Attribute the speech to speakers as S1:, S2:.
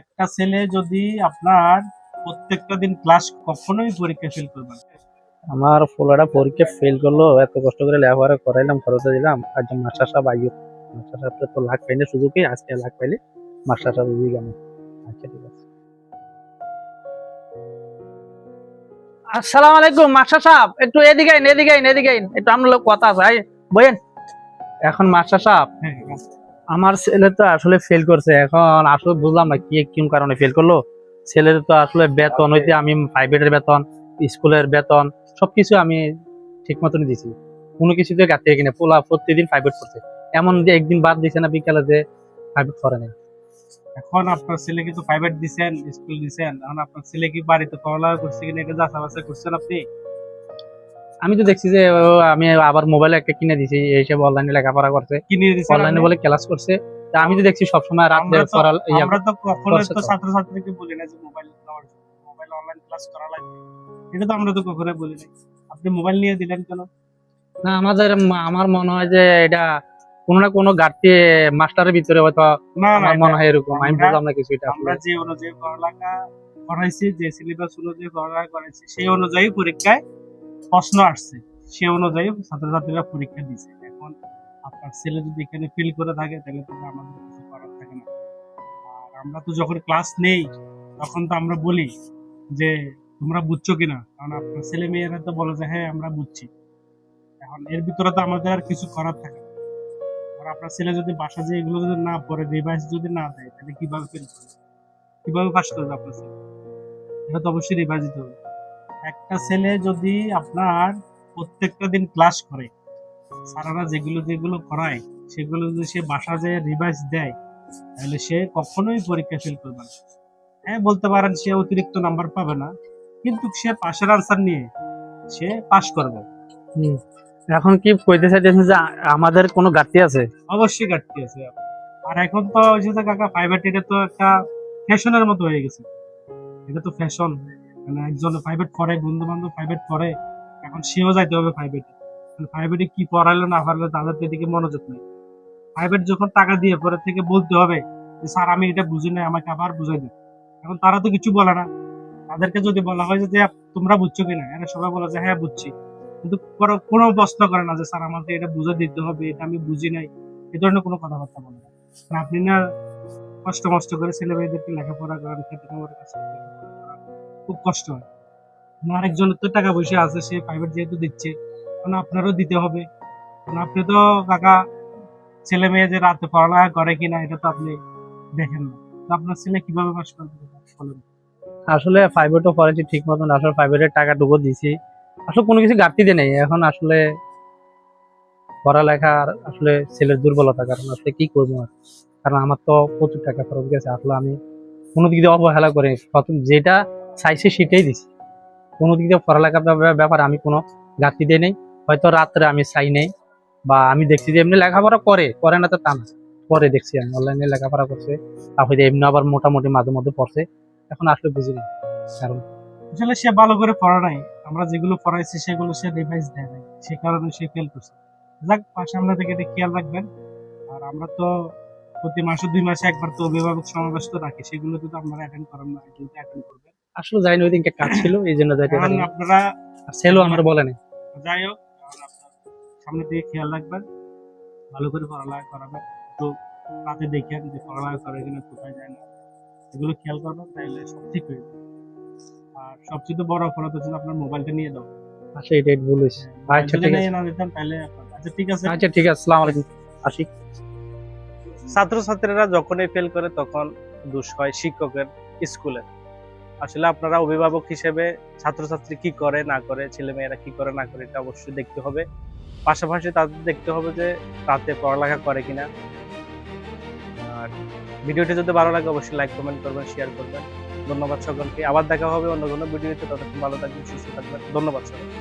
S1: একটা ছেলে যদি আপনার প্রত্যেকটা দিন ক্লাস কখনোই পরীক্ষা ফেল করবে না।
S2: আমার পোলাটা পরীক্ষা ফেল করলো, এত কষ্ট করে লেখাপড়া করাইলাম, খরচা দিলাম, একজন মাস্টার সাহেব আইয়ো, মাস্টার সাহেব তো লাখ পাইলে সুযোগই আজকে লাখ পাইলে মাস্টার সাহেব বুঝি কেন। আচ্ছা ঠিক আছে। আসসালামু আলাইকুম মাস্টার সাহেব, একটু এদিকে আইন, এদিকে আইন, এদিকে আইন, একটু আপনার লোক কথা আছে, বইয়েন। এখন মাস্টার সাহেব,
S1: হ্যাঁ,
S2: আমার ছেলে তো আসলে ফেল করছে, এখন আসলে বুঝলাম না কি কোন কারণে ফেল করলো। ছেলের তো আসলে বেতন হইতে আমি প্রাইভেটের বেতন, স্কুলের বেতন সবকিছু আমি ঠিক মতন দিছি, কোনো কিছুতে গাতে কিনা পোলা প্রতিদিন প্রাইভেট করছে, এমন যে একদিন বাদ দিছে না বিকালে যে প্রাইভেট করে নাই।
S1: এখন আপনার ছেলেকে তো প্রাইভেট দিছেন, স্কুল দিছেন, এখন আপনার ছেলে কি বাড়িতে পড়ালেখা করছে কিনা এটা যাচাই বাছাই করছেন আপনি?
S2: আমি তো দেখছি যে আমি আবার মোবাইল একটা কিনে দিছি, এই সব অনলাইনে লেখাপড়া করছে,
S1: কিনে দিছেন
S2: অনলাইনে
S1: আপনি?
S2: বলে ক্লাস করছে। তা আমি তো দেখছি সবসময় রাত্রে
S1: আমরা তো
S2: পড়া
S1: আমরা তো কখনো
S2: করছে
S1: তো
S2: তো।
S1: ছাত্রছাত্রীকে বলি না যে মোবাইল নেওয়ার জন্য, মোবাইল অনলাইন ক্লাস করা লাগবে, এটা তো আমরা তো কখনোই বলি নাই। আপনি মোবাইল নিয়ে দিলেন কেন?
S2: না আমার মনে হয় যে এটা কোনো না কোনো ঘাটতি মাস্টারের ভিতরে হয়তো,
S1: না না,
S2: আমার
S1: এটা
S2: মনে হয় এরকম, আমি
S1: আমরা
S2: বুঝলাম না কিছু এটা
S1: আমরা
S2: আসলে।
S1: যে অনুযায়ী পড়ালেখা করাইছি, যে সিলেবাস অনুযায়ী পড়ালেখা করাইছি, সেই অনুযায়ী পরীক্ষায় প্রশ্ন আসছে, সে অনুযায়ী ছাত্রছাত্রীরা পরীক্ষা দিছে। এখন আপনার ছেলে যদি এখানে ফেল করে থাকে তাহলে তো আমাদের কিছু করার থাকে না। আর আমরা তো যখন ক্লাস নেই তখন তো আমরা বলি যে তোমরা বুঝছো কিনা, কারণ আপনার ছেলে মেয়েরা তো বলে যে হ্যাঁ আমরা বুঝছি। এখন এর ভিতরে তো আমাদের আর কিছু করার থাকে না। আর আপনার ছেলে যদি বাসা যে এগুলো যদি না পড়ে, রিভাইজ যদি না দেয়, তাহলে কিভাবে ফেল করবে, কিভাবে পাস করবে আপনার ছেলে? এটা তো অবশ্যই রিভাইজ দিতে হবে। একটা ছেলে যদি আপনার প্রত্যেকটা দিন ক্লাস করে, স্যারেরা যেগুলো যেগুলো করায় সেগুলো যদি সে বাসা যেয়ে রিভাইজ দেয়, তাহলে সে কখনোই পরীক্ষা ফেল করবে না। হ্যাঁ, বলতে পারেন সে অতিরিক্ত নাম্বার পাবে না, কিন্তু সে পাশের আনসার নিয়ে সে পাস করবে।
S2: হুম। এখন কি কইতে চাইতেছেন যে আমাদের কোনো ঘাটতি আছে?
S1: অবশ্যই ঘাটতি আছে। আর এখন তো হচ্ছে যে কাকা প্রাইভেট, এটা তো একটা ফ্যাশনের মতো হয়ে গেছে। এটা তো ফ্যাশন, মানে একজন প্রাইভেট করে, বন্ধু বান্ধব প্রাইভেট করে, এখন সেও যাইতে হবে প্রাইভেটে। প্রাইভেটে কি পড়াইলো না পারলে তাদের তো এদিকে মনোযোগ নেই। প্রাইভেট যখন টাকা দিয়ে পরে থেকে বলতে হবে যে স্যার আমি এটা বুঝি নাই, আমাকে আবার বুঝাই দিন। এখন তারা তো কিছু বলে না। তাদেরকে যদি বলা হয় যে তোমরা বুঝছো কিনা, এরা সবাই বলে যে হ্যাঁ বুঝছি, কিন্তু কোনো প্রশ্ন করে না যে স্যার আমাকে এটা বুঝে দিতে হবে, এটা আমি বুঝি নাই, এই ধরনের কোনো কথাবার্তা বলে না। না, আপনি না কষ্ট মষ্ট করে ছেলে মেয়েদেরকে লেখাপড়া করান, খেতে খাওয়ার কাছে লেখাপড়া করান, খুব কষ্ট হয়। আরেকজনের তো টাকা পয়সা আছে, সে প্রাইভেট যেহেতু দিচ্ছে, কারণ আপনারও দিতে হবে। কারণ আপনি তো কাকা ছেলে মেয়ে যে রাতে পড়ালেখা করে কিনা এটা তো আপনি দেখেন না। তো আপনার ছেলে কিভাবে পাস করবে বলেন?
S2: আসলে প্রাইভেটও করেছি ঠিক মতন, আসলে প্রাইভেটের টাকাটুকু দিছি, আসলে কোনো কিছু ঘাটতি দিয়ে নেই। এখন আসলে পড়ালেখার আসলে ছেলের দুর্বলতা, কারণ আসলে কি করবো আর, কারণ আমার তো প্রচুর টাকা খরচ গেছে। আসলে আমি কোনো দিক দিয়ে অবহেলা করি, প্রথম যেটা চাইছি সেটাই দিছি, কোনো দিক দিয়ে পড়ালেখার ব্যাপারে আমি কোনো ঘাটতি দিয়ে নেই। হয়তো রাত্রে আমি চাই নেই, বা আমি দেখছি যে এমনি লেখাপড়া করে না তো তা না, পরে দেখছি আমি অনলাইনে লেখাপড়া করছে, তারপরে এমনি আবার মোটামুটি মাঝে মধ্যে পড়ছে। এখন আসলে বুঝি না কারণ।
S1: আসলে সে ভালো করে পড়া নাই, আমরা যেগুলো পড়াইছি সেগুলো সে রিভাইজ দেয় নাই, সে কারণে সে ফেল করছে। যাক, সামনে থেকে এটা খেয়াল রাখবেন। আর আমরা তো প্রতি মাসে 2 মাসে একবার তো অভিভাবক সমাবেশ তো রাখি, সেগুলো তো আপনারা অ্যাটেন্ড করেন না, এগুলো অ্যাটেন্ড করবেন।
S2: আসলে যাইনি, ওই দিনকে কাজ ছিল এই জন্য যাইতে
S1: এখন
S2: পারিনি।
S1: আপনারা
S2: আর সেলও আমার বলে নাই।
S1: যাই হোক, এখন আপনার সামনে থেকে খেয়াল রাখবেন, ভালো করে পড়ালেখা করাবেন, তো রাতে দেখেন যে পড়ালেখা করে কিনা, কোথায় যায় না, এগুলো খেয়াল করবেন, তাইলে সব ঠিক হয়ে যাবে। আর সবচেয়ে বড় অপরাধ হচ্ছে আপনার মোবাইলটা নিয়ে দাও।
S2: আচ্ছা, এটাই বলিস।
S1: মোবাইল
S2: আচ্ছা
S1: যদি
S2: ঠিক আছে,
S1: নিয়ে না দিতেন তাহলে আচ্ছা ঠিক আছে।
S2: আচ্ছা ঠিক আছে, আসসালামু আলাইকুম, আসি।
S1: ছাত্রছাত্রীরা যখনই ফেল করে তখন দোষ হয় শিক্ষকের, স্কুলের। আসলে আপনারা অভিভাবক হিসেবে ছাত্রছাত্রী কি করে না করে, ছেলে মেয়েরা কি করে না করে, এটা অবশ্যই দেখতে হবে। পাশাপাশি তাদের দেখতে হবে যে রাতে পড়ালেখা করে কিনা। আর ভিডিওটি যদি ভালো লাগে অবশ্যই লাইক কমেন্ট করবেন, শেয়ার করবেন। ধন্যবাদ সকলকে, আবার দেখা হবে অন্য কোনো ভিডিওতে। ততক্ষণ ভালো থাকবেন, সুস্থ থাকবেন। ধন্যবাদ সকলকে।